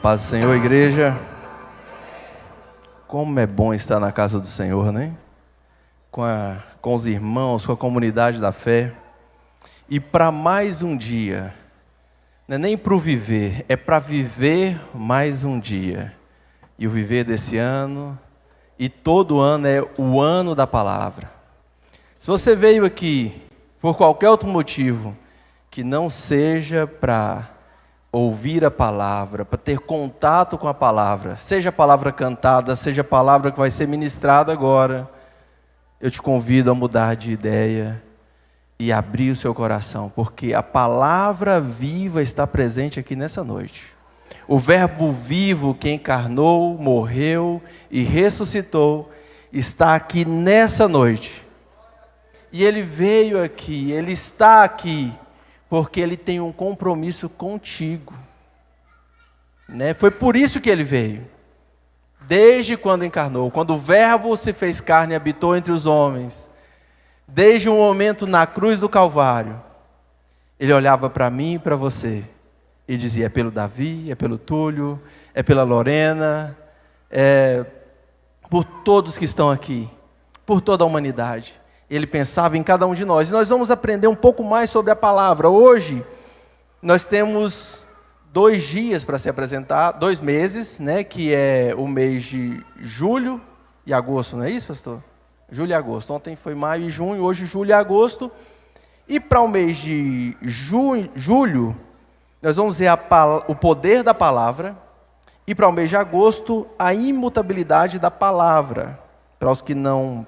Paz do Senhor, igreja. Como é bom estar na casa do Senhor, né? Com os irmãos, com a comunidade da fé. E para mais um dia, não é nem para o viver, é para viver mais um dia. E o viver desse ano, e todo ano é o ano da palavra. Se você veio aqui por qualquer outro motivo, que não seja para ouvir a palavra, para ter contato com a palavra, seja a palavra cantada, seja a palavra que vai ser ministrada agora, eu te convido a mudar de ideia e abrir o seu coração, porque a palavra viva está presente aqui nessa noite. O verbo vivo que encarnou, morreu e ressuscitou, está aqui nessa noite. E ele veio aqui, ele está aqui, porque ele tem um compromisso contigo, né? Foi por isso que ele veio, desde quando encarnou, quando o verbo se fez carne e habitou entre os homens, desde o momento na cruz do Calvário, ele olhava para mim e para você, e dizia: é pelo Davi, é pelo Túlio, é pela Lorena, é por todos que estão aqui, por toda a humanidade. Ele pensava em cada um de nós. E nós vamos aprender um pouco mais sobre a palavra. Hoje, nós temos 2 dias para se apresentar, 2 meses, né? Que é o mês de julho e agosto, não é isso, pastor? Julho e agosto. Ontem foi maio e junho, hoje julho e agosto. E para o mês de julho, nós vamos ver o poder da palavra. E para o mês de agosto, a imutabilidade da palavra. Para os que não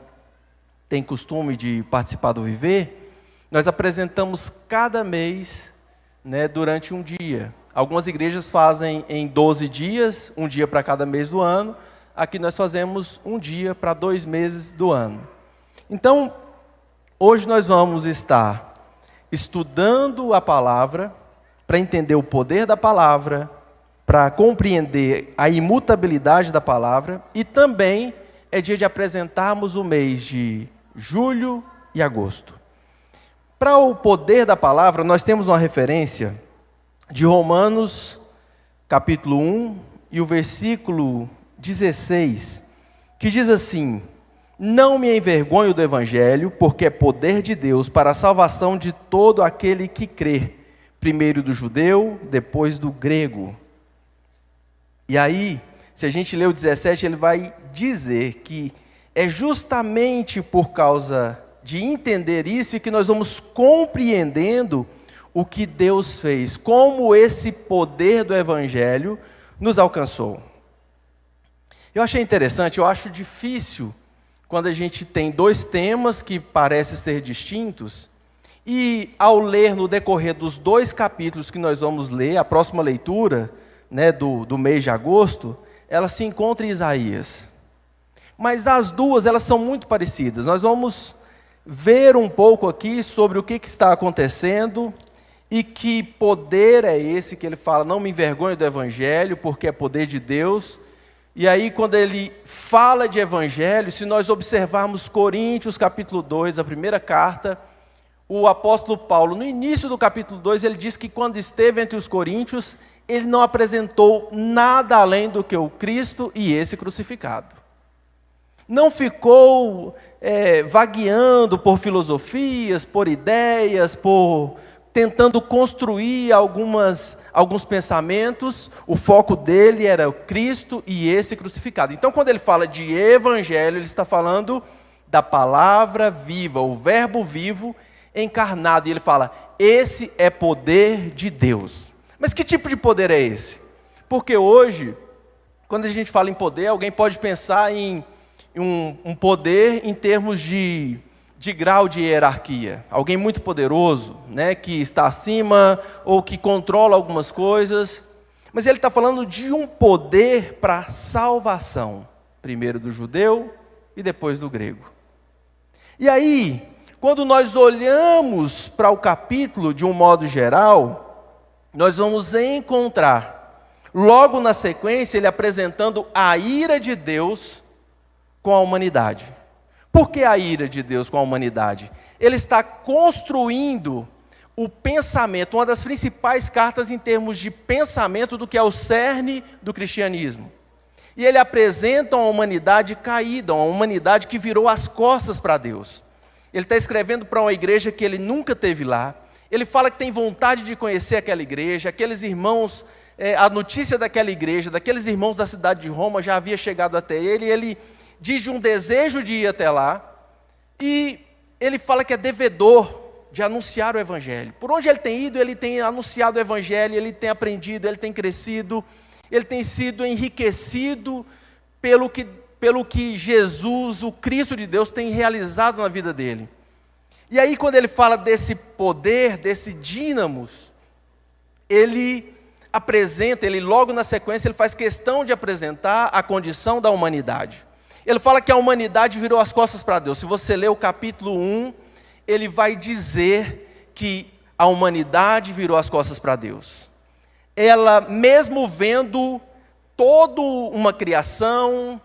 tem costume de participar do Viver, nós apresentamos cada mês, né, durante um dia. Algumas igrejas fazem em 12 dias, um dia para cada mês do ano. Aqui nós fazemos um dia para 2 meses do ano. Então, hoje nós vamos estar estudando a palavra, para entender o poder da palavra, para compreender a imutabilidade da palavra, e também é dia de apresentarmos o mês de julho e agosto. Para o poder da palavra, nós temos uma referência de Romanos, capítulo 1, e o versículo 16, que diz assim: não me envergonho do evangelho, porque é poder de Deus para a salvação de todo aquele que crê, primeiro do judeu, depois do grego. E aí, se a gente ler o 17, ele vai dizer que é justamente por causa de entender isso que nós vamos compreendendo o que Deus fez, como esse poder do evangelho nos alcançou. Eu achei interessante, eu acho difícil quando a gente tem 2 temas que parecem ser distintos, e ao ler no decorrer dos 2 capítulos que nós vamos ler, a próxima leitura, né, do mês de agosto, ela se encontra em Isaías. Mas as duas, elas são muito parecidas. Nós vamos ver um pouco aqui sobre o que está acontecendo e que poder é esse que ele fala: não me envergonhe do evangelho, porque é poder de Deus. E aí, quando ele fala de evangelho, se nós observarmos Coríntios capítulo 2, a primeira carta, o apóstolo Paulo, no início do capítulo 2, ele diz que quando esteve entre os coríntios, ele não apresentou nada além do que o Cristo e esse crucificado. Não ficou vagueando por filosofias, por ideias, tentando construir alguns pensamentos. O foco dele era o Cristo e esse crucificado. Então, quando ele fala de evangelho, ele está falando da palavra viva, o verbo vivo encarnado. E ele fala: esse é poder de Deus. Mas que tipo de poder é esse? Porque hoje, quando a gente fala em poder, alguém pode pensar em um poder em termos de grau de hierarquia. Alguém muito poderoso, né, que está acima ou que controla algumas coisas. Mas ele está falando de um poder para salvação. Primeiro do judeu e depois do grego. E aí, quando nós olhamos para o capítulo de um modo geral, nós vamos encontrar, logo na sequência, ele apresentando a ira de Deus com a humanidade. Por que a ira de Deus com a humanidade? Ele está construindo o pensamento, uma das principais cartas em termos de pensamento do que é o cerne do cristianismo. E ele apresenta uma humanidade caída, uma humanidade que virou as costas para Deus. Ele está escrevendo para uma igreja que ele nunca teve lá. Ele fala que tem vontade de conhecer aquela igreja, aqueles irmãos, a notícia daquela igreja, daqueles irmãos da cidade de Roma já havia chegado até ele. E ele diz de um desejo de ir até lá. E ele fala que é devedor de anunciar o evangelho. Por onde ele tem ido, ele tem anunciado o evangelho, ele tem aprendido, ele tem crescido, ele tem sido enriquecido pelo que Jesus, o Cristo de Deus, tem realizado na vida dele. E aí, quando ele fala desse poder, desse dínamos, ele logo na sequência, ele faz questão de apresentar a condição da humanidade. Ele fala que a humanidade virou as costas para Deus. Se você ler o capítulo 1, ele vai dizer que a humanidade virou as costas para Deus. Ela, mesmo vendo toda uma criação,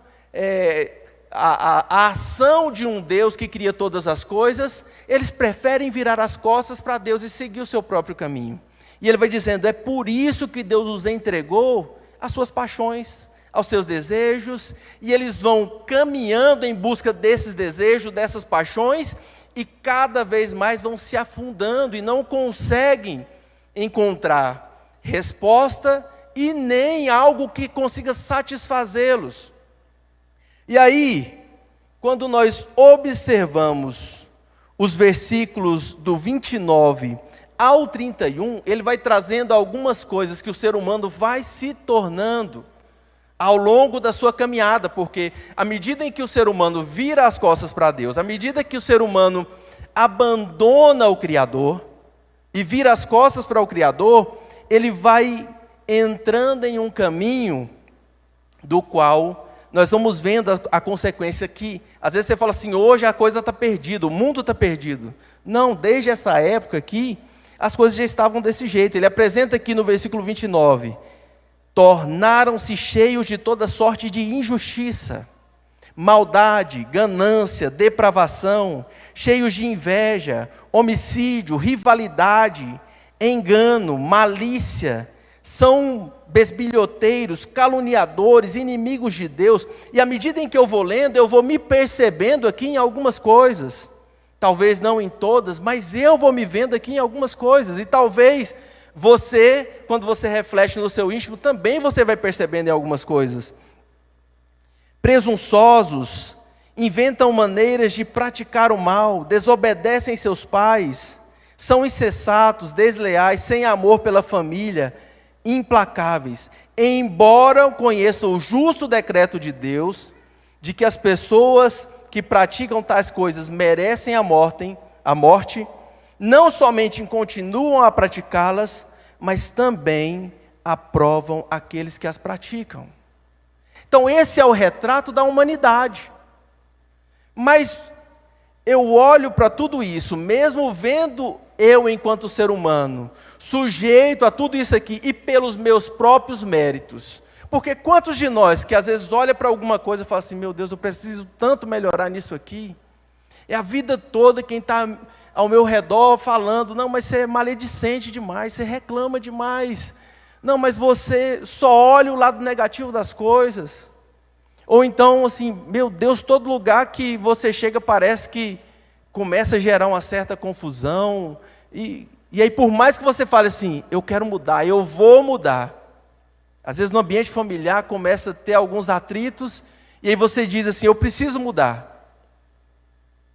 a ação de um Deus que cria todas as coisas, eles preferem virar as costas para Deus e seguir o seu próprio caminho. E ele vai dizendo, é por isso que Deus os entregou às suas paixões, aos seus desejos, e eles vão caminhando em busca desses desejos, dessas paixões, e cada vez mais vão se afundando e não conseguem encontrar resposta e nem algo que consiga satisfazê-los. E aí, quando nós observamos os versículos do 29 ao 31, ele vai trazendo algumas coisas que o ser humano vai se tornando ao longo da sua caminhada, porque à medida em que o ser humano vira as costas para Deus, à medida que o ser humano abandona o Criador e vira as costas para o Criador, ele vai entrando em um caminho do qual nós vamos vendo a consequência que, às vezes você fala assim, hoje a coisa está perdida, o mundo está perdido. Não, desde essa época aqui, as coisas já estavam desse jeito. Ele apresenta aqui no versículo 29, tornaram-se cheios de toda sorte de injustiça, maldade, ganância, depravação, cheios de inveja, homicídio, rivalidade, engano, malícia, são besbilhoteiros, caluniadores, inimigos de Deus. E à medida em que eu vou lendo, eu vou me percebendo aqui em algumas coisas, talvez não em todas, mas eu vou me vendo aqui em algumas coisas, e talvez você, quando você reflete no seu íntimo, também você vai percebendo em algumas coisas. Presunçosos, inventam maneiras de praticar o mal, desobedecem seus pais, são insensatos, desleais, sem amor pela família, implacáveis. Embora conheçam o justo decreto de Deus, de que as pessoas que praticam tais coisas merecem a morte, não somente continuam a praticá-las, mas também aprovam aqueles que as praticam. Então esse é o retrato da humanidade. Mas eu olho para tudo isso, mesmo vendo eu enquanto ser humano, sujeito a tudo isso aqui, e pelos meus próprios méritos. Porque quantos de nós que às vezes olha para alguma coisa e fala assim, meu Deus, eu preciso tanto melhorar nisso aqui. É a vida toda quem está ao meu redor falando, não, mas você é maledicente demais, você reclama demais. Não, mas você só olha o lado negativo das coisas. Ou então, assim, meu Deus, todo lugar que você chega parece que começa a gerar uma certa confusão. E aí, por mais que você fale assim, eu quero mudar, eu vou mudar. Às vezes no ambiente familiar começa a ter alguns atritos, e aí você diz assim, eu preciso mudar.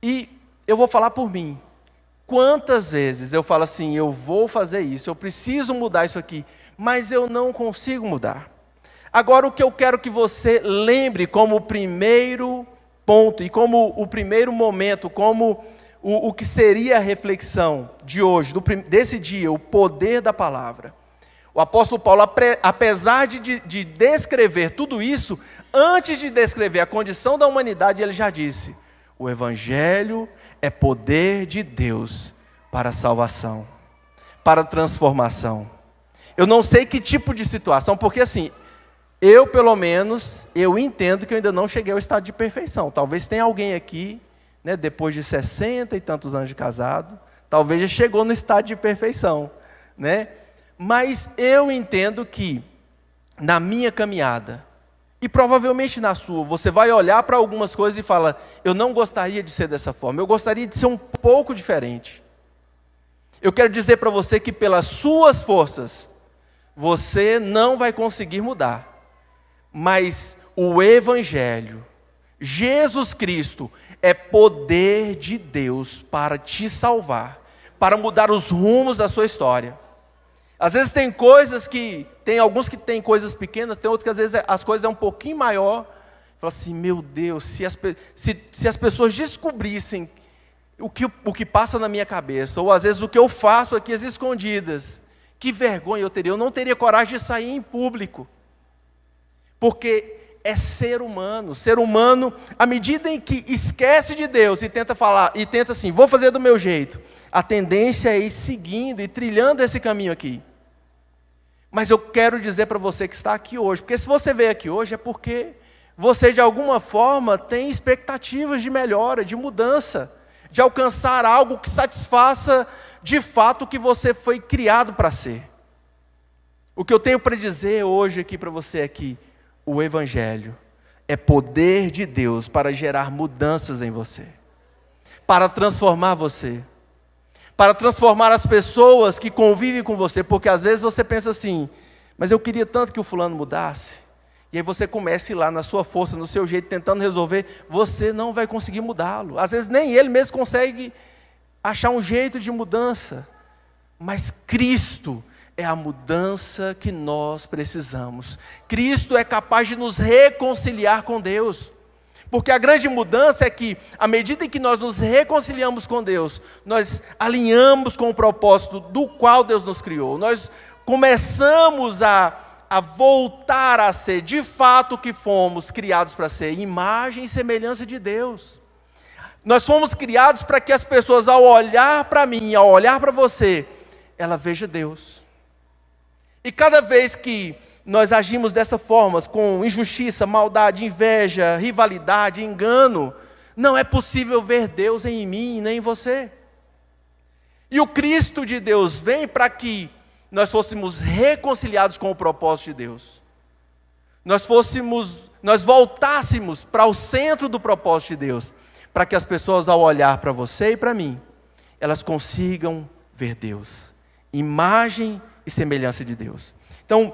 E eu vou falar por mim. Quantas vezes eu falo assim, eu vou fazer isso, eu preciso mudar isso aqui, mas eu não consigo mudar. Agora o que eu quero que você lembre como o primeiro ponto, e como o primeiro momento, como o que seria a reflexão de hoje, desse dia, o poder da palavra. O apóstolo Paulo, apesar de descrever tudo isso, antes de descrever a condição da humanidade, ele já disse, o Evangelho é poder de Deus para a salvação, para a transformação. Eu não sei que tipo de situação, porque assim, eu pelo menos, eu entendo que eu ainda não cheguei ao estado de perfeição. Talvez tenha alguém aqui, né, depois de 60 e tantos anos de casado, talvez já chegou no estado de perfeição, né? Mas eu entendo que na minha caminhada, e provavelmente na sua, você vai olhar para algumas coisas e fala, eu não gostaria de ser dessa forma, eu gostaria de ser um pouco diferente. Eu quero dizer para você que pelas suas forças, você não vai conseguir mudar. Mas o Evangelho, Jesus Cristo, é poder de Deus para te salvar, para mudar os rumos da sua história. Às vezes tem coisas que, tem alguns que têm coisas pequenas, tem outros que às vezes as coisas é um pouquinho maior. Fala assim, meu Deus, se as pessoas descobrissem o que passa na minha cabeça, ou às vezes o que eu faço aqui às escondidas, que vergonha eu teria, eu não teria coragem de sair em público. Porque é ser humano, à medida em que esquece de Deus e tenta falar, e tenta assim, vou fazer do meu jeito, a tendência é ir seguindo e trilhando esse caminho aqui. Mas eu quero dizer para você que está aqui hoje, porque se você veio aqui hoje é porque você de alguma forma tem expectativas de melhora, de mudança, de alcançar algo que satisfaça de fato o que você foi criado para ser. O que eu tenho para dizer hoje aqui para você é que o Evangelho é poder de Deus para gerar mudanças em você, para transformar você, para transformar as pessoas que convivem com você, porque às vezes você pensa assim, mas eu queria tanto que o fulano mudasse, e aí você começa a ir lá na sua força, no seu jeito, tentando resolver, você não vai conseguir mudá-lo, às vezes nem ele mesmo consegue achar um jeito de mudança, mas Cristo é a mudança que nós precisamos. Cristo é capaz de nos reconciliar com Deus. Porque a grande mudança é que, à medida em que nós nos reconciliamos com Deus, nós alinhamos com o propósito do qual Deus nos criou. Nós começamos a voltar a ser, de fato, o que fomos criados para ser, imagem e semelhança de Deus. Nós fomos criados para que as pessoas, ao olhar para mim, ao olhar para você, ela veja Deus. E cada vez que nós agimos dessa forma, com injustiça, maldade, inveja, rivalidade, engano, não é possível ver Deus em mim nem em você. E o Cristo de Deus vem para que nós fôssemos reconciliados com o propósito de Deus. Nós voltássemos para o centro do propósito de Deus, para que as pessoas, ao olhar para você e para mim, elas consigam ver Deus, imagem e semelhança de Deus. Então,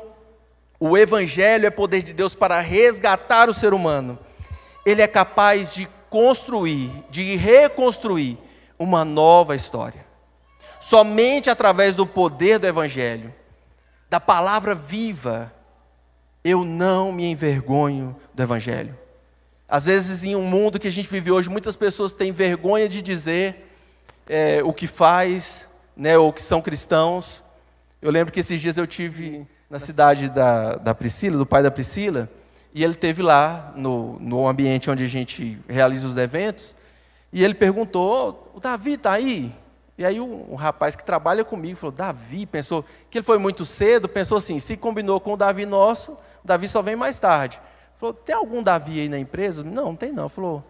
o Evangelho é poder de Deus para resgatar o ser humano. Ele é capaz de construir, de reconstruir uma nova história. Somente através do poder do Evangelho, da palavra viva, eu não me envergonho do Evangelho. Às vezes, em um mundo que a gente vive hoje, muitas pessoas têm vergonha de dizer o que faz, né, ou que são cristãos. Eu lembro que esses dias eu tive na cidade da Priscila, do pai da Priscila, e ele esteve lá no ambiente onde a gente realiza os eventos, e ele perguntou, o Davi está aí? E aí um rapaz que trabalha comigo falou, Davi, pensou que ele foi muito cedo, pensou assim, se combinou com o Davi nosso, o Davi só vem mais tarde. Falou, tem algum Davi aí na empresa? Não tem não. Falou,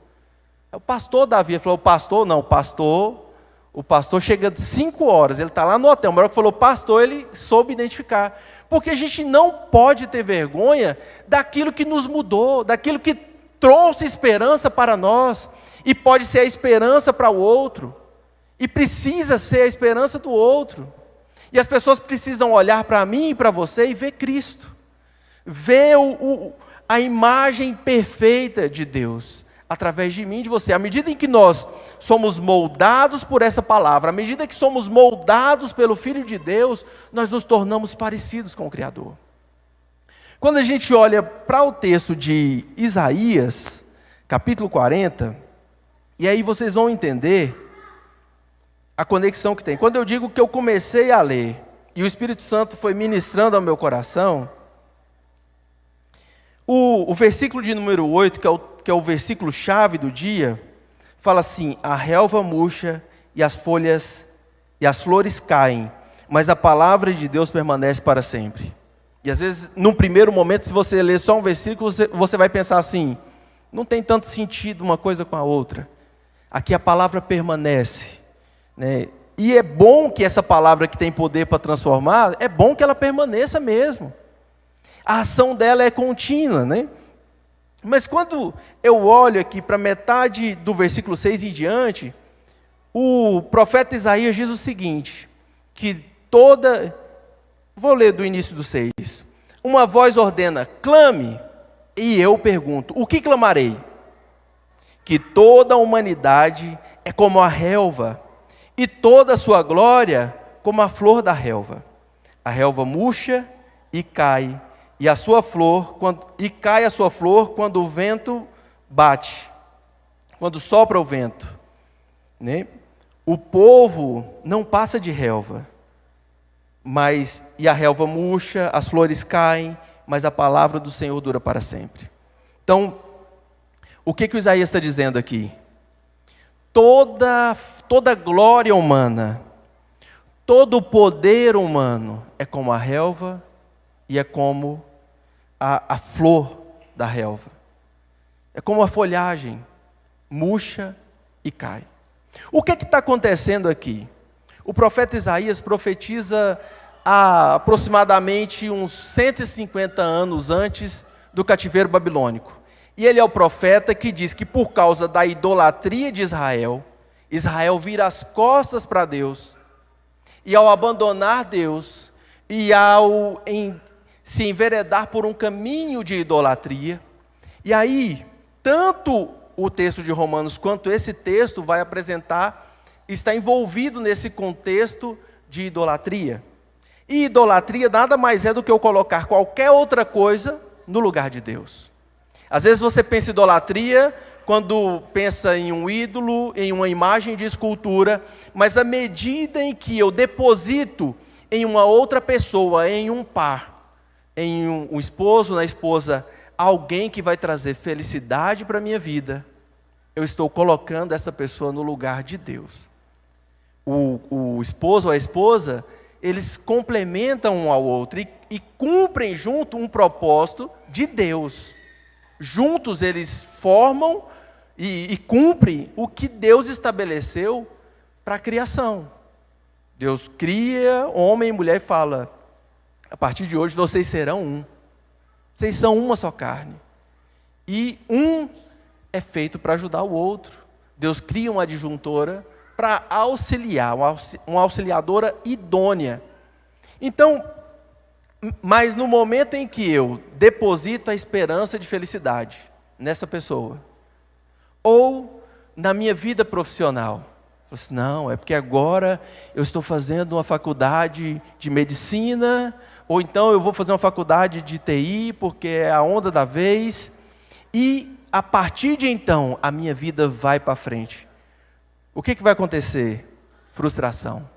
é o pastor Davi. Ele falou, o pastor? Não, o pastor chega de 5 horas, ele está lá no hotel. Na hora que falou pastor, ele soube identificar. Porque a gente não pode ter vergonha daquilo que nos mudou, daquilo que trouxe esperança para nós, e pode ser a esperança para o outro, e precisa ser a esperança do outro. E as pessoas precisam olhar para mim e para você e ver Cristo, ver a imagem perfeita de Deus, através de mim e de você. À medida em que nós somos moldados por essa palavra, à medida que somos moldados pelo Filho de Deus, nós nos tornamos parecidos com o Criador. Quando a gente olha para o texto de Isaías, capítulo 40, e aí vocês vão entender a conexão que tem. Quando eu digo que eu comecei a ler, e o Espírito Santo foi ministrando ao meu coração, o versículo de número 8, que é o versículo chave do dia, fala assim, a relva murcha e as folhas e as flores caem, mas a palavra de Deus permanece para sempre. E às vezes, num primeiro momento, se você ler só um versículo, você vai pensar assim, não tem tanto sentido uma coisa com a outra. Aqui a palavra permanece, né? E é bom que essa palavra que tem poder para transformar, é bom que ela permaneça mesmo. A ação dela é contínua, né? Mas quando eu olho aqui para metade do versículo 6 em diante, o profeta Isaías diz o seguinte, que vou ler do início do 6. Uma voz ordena, clame, e eu pergunto, o que clamarei? Que toda a humanidade é como a relva, e toda a sua glória como a flor da relva. A relva murcha e cai, cai a sua flor quando o vento bate, quando sopra o vento, né? O povo não passa de relva, e a relva murcha, as flores caem, mas a palavra do Senhor dura para sempre. Então, o que o Isaías está dizendo aqui? Toda glória humana, todo o poder humano é como a relva e é como a flor da relva. É como a folhagem, murcha e cai. O que está acontecendo aqui? O profeta Isaías profetiza há aproximadamente uns 150 anos antes do cativeiro babilônico. E ele é o profeta que diz que por causa da idolatria de Israel, Israel vira as costas para Deus. E ao abandonar Deus, e ao se enveredar por um caminho de idolatria, e aí, tanto o texto de Romanos quanto esse texto vai apresentar, está envolvido nesse contexto de idolatria. E idolatria nada mais é do que eu colocar qualquer outra coisa no lugar de Deus. Às vezes você pensa em idolatria quando pensa em um ídolo, em uma imagem de escultura, mas à medida em que eu deposito em uma outra pessoa, em um par, em um esposo, na esposa, alguém que vai trazer felicidade para a minha vida, eu estou colocando essa pessoa no lugar de Deus. O esposo ou a esposa, eles complementam um ao outro e cumprem junto um propósito de Deus. Juntos eles formam e cumprem o que Deus estabeleceu para a criação. Deus cria homem e mulher e fala, a partir de hoje vocês serão um. Vocês são uma só carne. E um é feito para ajudar o outro. Deus cria uma adjuntora para auxiliar, uma auxiliadora idônea. Então, mas no momento em que eu deposito a esperança de felicidade nessa pessoa, ou na minha vida profissional, assim, não, é porque agora eu estou fazendo uma faculdade de medicina, ou então eu vou fazer uma faculdade de TI, porque é a onda da vez, e a partir de então, a minha vida vai para frente. O que vai acontecer? Frustração.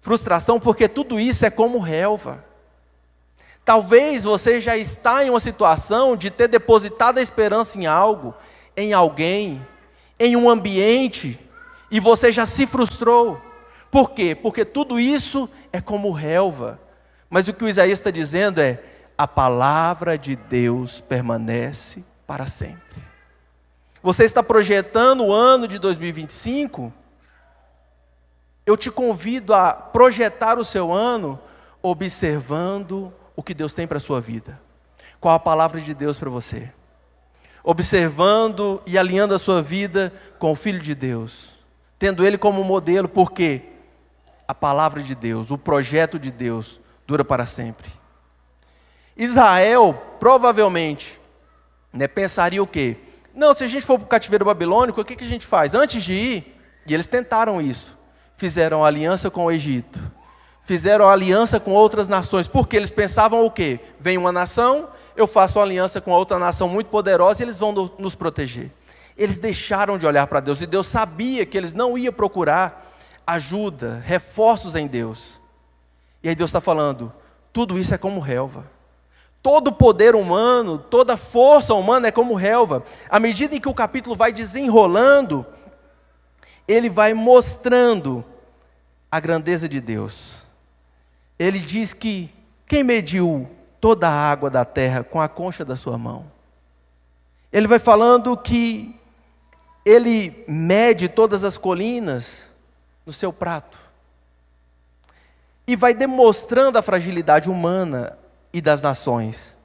Frustração porque tudo isso é como relva. Talvez você já está em uma situação de ter depositado a esperança em algo, em alguém, em um ambiente, e você já se frustrou. Por quê? Porque tudo isso é como relva. Mas o que o Isaías está dizendo é, a palavra de Deus permanece para sempre. Você está projetando o ano de 2025? Eu te convido a projetar o seu ano observando o que Deus tem para a sua vida. Qual a palavra de Deus para você? Observando e alinhando a sua vida com o Filho de Deus. Tendo Ele como modelo, porque a palavra de Deus, o projeto de Deus, dura para sempre. Israel, provavelmente, pensaria o quê? Não, se a gente for para o cativeiro babilônico, o que a gente faz? Antes de ir, e eles tentaram isso, fizeram aliança com o Egito, fizeram aliança com outras nações, porque eles pensavam o quê? Vem uma nação, eu faço uma aliança com outra nação muito poderosa e eles vão nos proteger. Eles deixaram de olhar para Deus, e Deus sabia que eles não iam procurar ajuda, reforços em Deus. E aí Deus está falando, tudo isso é como relva. Todo poder humano, toda força humana é como relva. À medida em que o capítulo vai desenrolando, ele vai mostrando a grandeza de Deus. Ele diz que quem mediu toda a água da terra com a concha da sua mão? Ele vai falando que ele mede todas as colinas no seu prato. E vai demonstrando a fragilidade humana e das nações.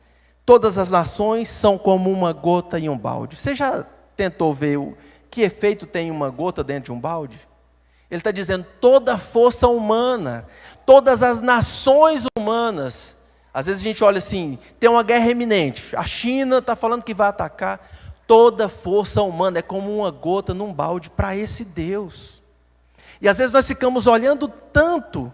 Todas as nações são como uma gota em um balde. Você já tentou ver que efeito tem uma gota dentro de um balde? Ele está dizendo, toda a força humana, todas as nações humanas. Às vezes a gente olha assim, tem uma guerra iminente, a China está falando que vai atacar. Toda força humana é como uma gota num balde para esse Deus. E às vezes nós ficamos olhando tanto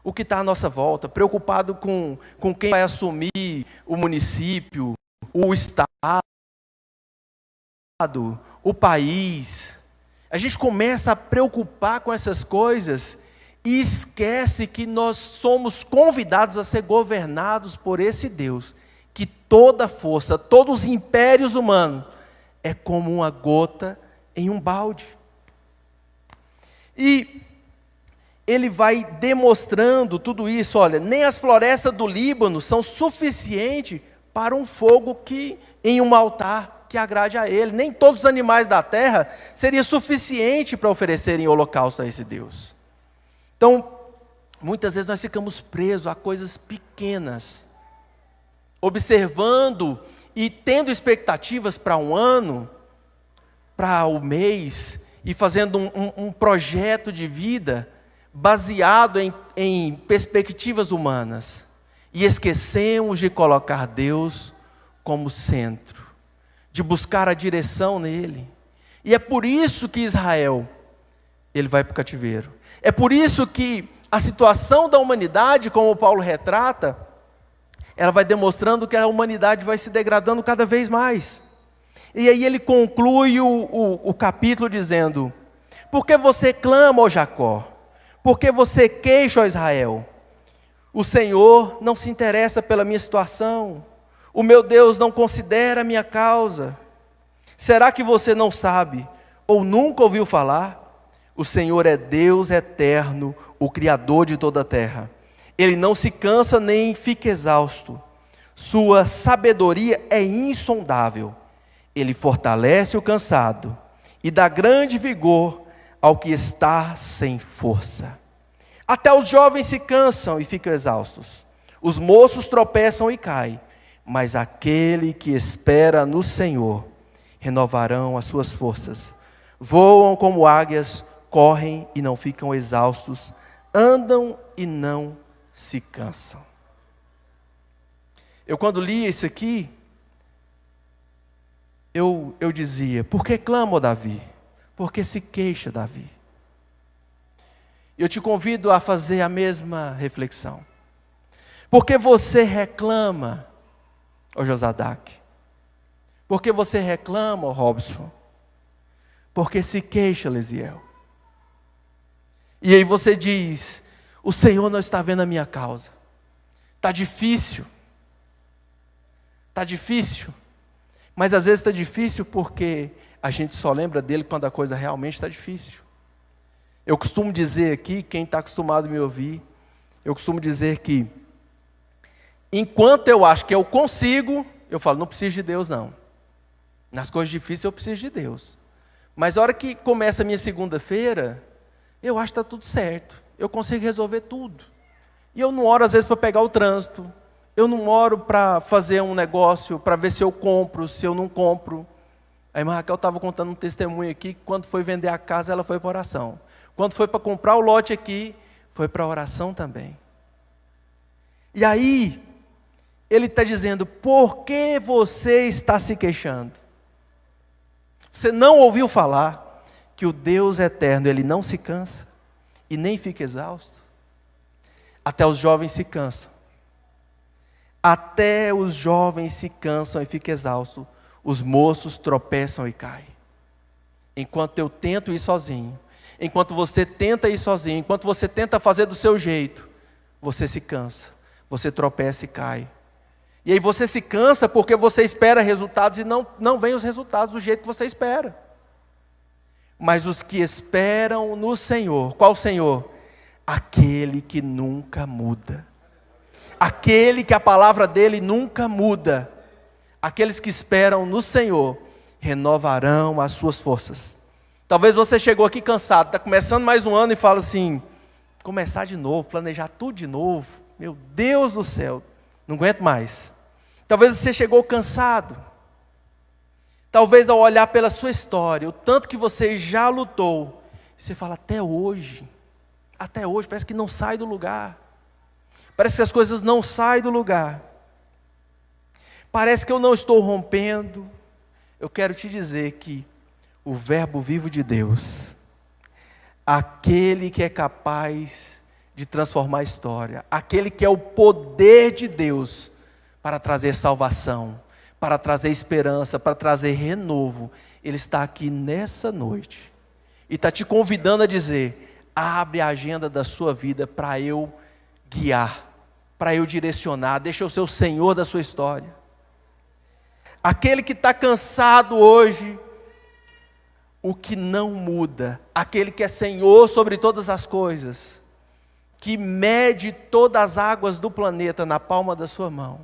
o que está à nossa volta, preocupado com quem vai assumir o município, o estado, o país. A gente começa a preocupar com essas coisas e esquece que nós somos convidados a ser governados por esse Deus, que toda força, todos os impérios humanos, é como uma gota em um balde. E ele vai demonstrando tudo isso. Olha, nem as florestas do Líbano são suficientes para um fogo em um altar que agrade a ele. Nem todos os animais da terra seria suficiente para oferecerem holocausto a esse Deus. Então, muitas vezes nós ficamos presos a coisas pequenas, observando e tendo expectativas para um ano, para o mês, e fazendo um projeto de vida baseado em perspectivas humanas, e esquecemos de colocar Deus como centro, de buscar a direção nele. E é por isso que Israel, ele vai para o cativeiro. É por isso que a situação da humanidade, como Paulo retrata, ela vai demonstrando que a humanidade vai se degradando cada vez mais. E aí ele conclui o capítulo dizendo, por que você clama, ó Jacó? Por que você queixa, ó Israel? O Senhor não se interessa pela minha situação. O meu Deus não considera a minha causa. Será que você não sabe, ou nunca ouviu falar? O Senhor é Deus eterno, o Criador de toda a terra. Ele não se cansa nem fica exausto. Sua sabedoria é insondável. Ele fortalece o cansado e dá grande vigor ao que está sem força. Até os jovens se cansam e ficam exaustos. Os moços tropeçam e caem. Mas aquele que espera no Senhor, renovarão as suas forças. Voam como águias, correm e não ficam exaustos. Andam e não se cansam. Eu quando li isso aqui, eu dizia, por que clama, Davi? Por que se queixa, Davi? Eu te convido a fazer a mesma reflexão. Por que você reclama, ó Josadaque? Por que você reclama, ó Robson? Por que se queixa, Lesiel? E aí você diz, o Senhor não está vendo a minha causa. Está difícil. Está difícil. Mas às vezes está difícil porque a gente só lembra dele quando a coisa realmente está difícil. Eu costumo dizer aqui, quem está acostumado a me ouvir, eu costumo dizer que, enquanto eu acho que eu consigo, eu falo, não preciso de Deus não. Nas coisas difíceis eu preciso de Deus. Mas a hora que começa a minha segunda-feira, eu acho que está tudo certo. Eu consigo resolver tudo. E eu não oro às vezes para pegar o trânsito. Eu não oro para fazer um negócio, para ver se eu compro, se eu não compro. A irmã Raquel estava contando um testemunho aqui, que quando foi vender a casa, ela foi para oração. Quando foi para comprar o lote aqui, foi para oração também. E aí, ele está dizendo, por que você está se queixando? Você não ouviu falar que o Deus eterno, ele não se cansa e nem fica exausto? Até os jovens se cansam. Até os jovens se cansam e ficam exaustos. Os moços tropeçam e caem. Enquanto eu tento ir sozinho, enquanto você tenta ir sozinho, enquanto você tenta fazer do seu jeito, você se cansa, você tropeça e cai. E aí você se cansa porque você espera resultados e não vem os resultados do jeito que você espera. Mas os que esperam no Senhor, qual Senhor? Aquele que nunca muda. Aquele que a palavra dele nunca muda. Aqueles que esperam no Senhor renovarão as suas forças. Talvez você chegou aqui cansado, está começando mais um ano e fala assim, começar de novo, planejar tudo de novo. Meu Deus do céu, não aguento mais. Talvez você chegou cansado. Talvez ao olhar pela sua história, o tanto que você já lutou, você fala, até hoje, parece que não sai do lugar. Parece que as coisas não saem do lugar. Parece que eu não estou rompendo. Eu quero te dizer que o verbo vivo de Deus, aquele que é capaz de transformar a história, aquele que é o poder de Deus para trazer salvação, para trazer esperança, para trazer renovo, Ele está aqui nessa noite e está te convidando a dizer, abre a agenda da sua vida para eu guiar, para eu direcionar, deixa eu ser o Senhor da sua história. Aquele que está cansado hoje, o que não muda, aquele que é Senhor sobre todas as coisas, que mede todas as águas do planeta na palma da sua mão,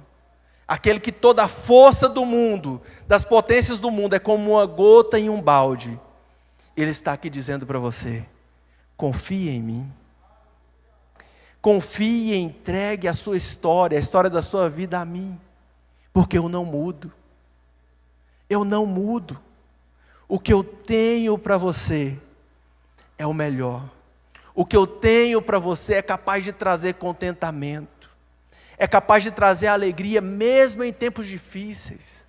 aquele que toda a força do mundo, das potências do mundo, é como uma gota em um balde, Ele está aqui dizendo para você, confie em mim, confie e entregue a sua história, a história da sua vida a mim, porque eu não mudo, eu não mudo. O que eu tenho para você é o melhor. O que eu tenho para você é capaz de trazer contentamento. É capaz de trazer alegria mesmo em tempos difíceis.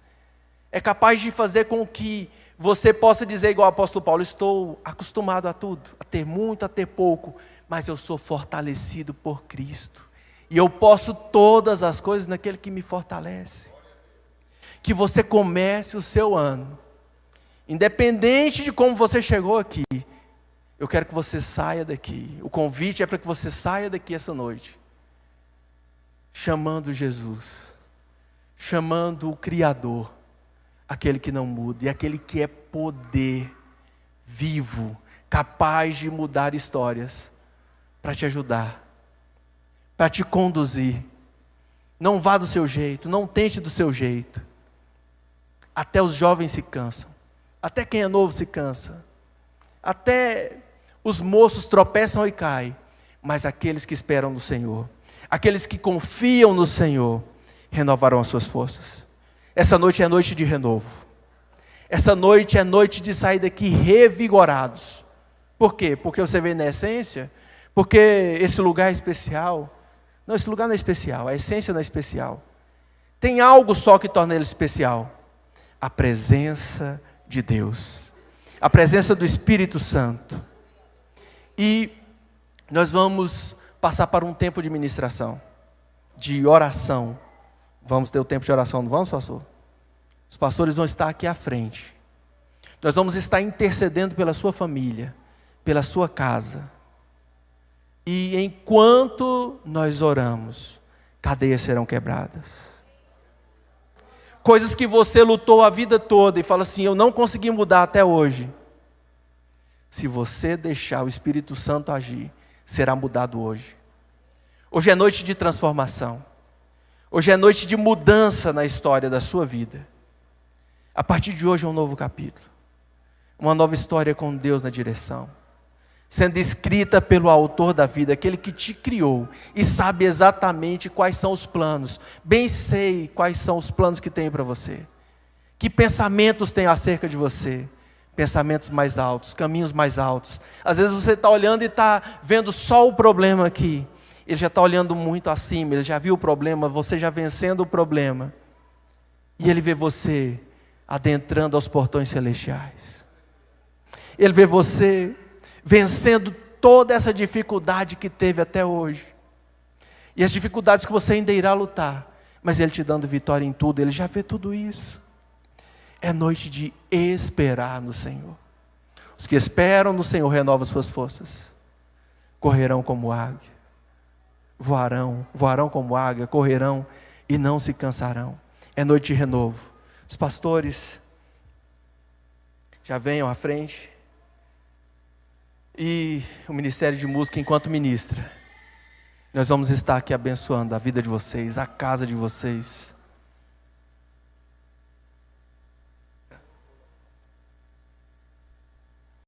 É capaz de fazer com que você possa dizer igual o apóstolo Paulo, estou acostumado a tudo, a ter muito, a ter pouco, mas eu sou fortalecido por Cristo. E eu posso todas as coisas naquele que me fortalece. Que você comece o seu ano, independente de como você chegou aqui, eu quero que você saia daqui. O convite é para que você saia daqui essa noite, chamando Jesus, chamando o Criador, aquele que não muda, e aquele que é poder vivo, capaz de mudar histórias, para te ajudar, para te conduzir. Não vá do seu jeito, não tente do seu jeito. Até os jovens se cansam. Até quem é novo se cansa. Até os moços tropeçam e caem. Mas aqueles que esperam no Senhor, aqueles que confiam no Senhor, renovarão as suas forças. Essa noite é noite de renovo. Essa noite é noite de sair daqui revigorados. Por quê? Porque você veio na essência? Porque esse lugar é especial? Não, esse lugar não é especial. A essência não é especial. Tem algo só que torna ele especial. A presença de Deus, a presença do Espírito Santo. E nós vamos passar para um tempo de ministração, de oração. Vamos ter o tempo de oração, não vamos, pastor? Os pastores vão estar aqui à frente. Nós vamos estar intercedendo pela sua família, pela sua casa. E enquanto nós oramos, cadeias serão quebradas. Coisas que você lutou a vida toda e fala assim, eu não consegui mudar até hoje. Se você deixar o Espírito Santo agir, será mudado hoje. Hoje é noite de transformação. Hoje é noite de mudança na história da sua vida. A partir de hoje é um novo capítulo. Uma nova história com Deus na direção. Sendo escrita pelo autor da vida, aquele que te criou e sabe exatamente quais são os planos. Bem sei quais são os planos que tenho para você. Que pensamentos tenho acerca de você. Pensamentos mais altos, caminhos mais altos. Às vezes você está olhando e está vendo só o problema aqui. Ele já está olhando muito acima, ele já viu o problema, você já vencendo o problema. E ele vê você adentrando aos portões celestiais. Ele vê você vencendo toda essa dificuldade que teve até hoje. E as dificuldades que você ainda irá lutar. Mas Ele te dando vitória em tudo, Ele já vê tudo isso. É noite de esperar no Senhor. Os que esperam no Senhor renovam suas forças. Correrão como águia. Voarão como águia, correrão e não se cansarão. É noite de renovo. Os pastores já venham à frente. E o Ministério de Música, enquanto ministra, nós vamos estar aqui abençoando a vida de vocês, a casa de vocês.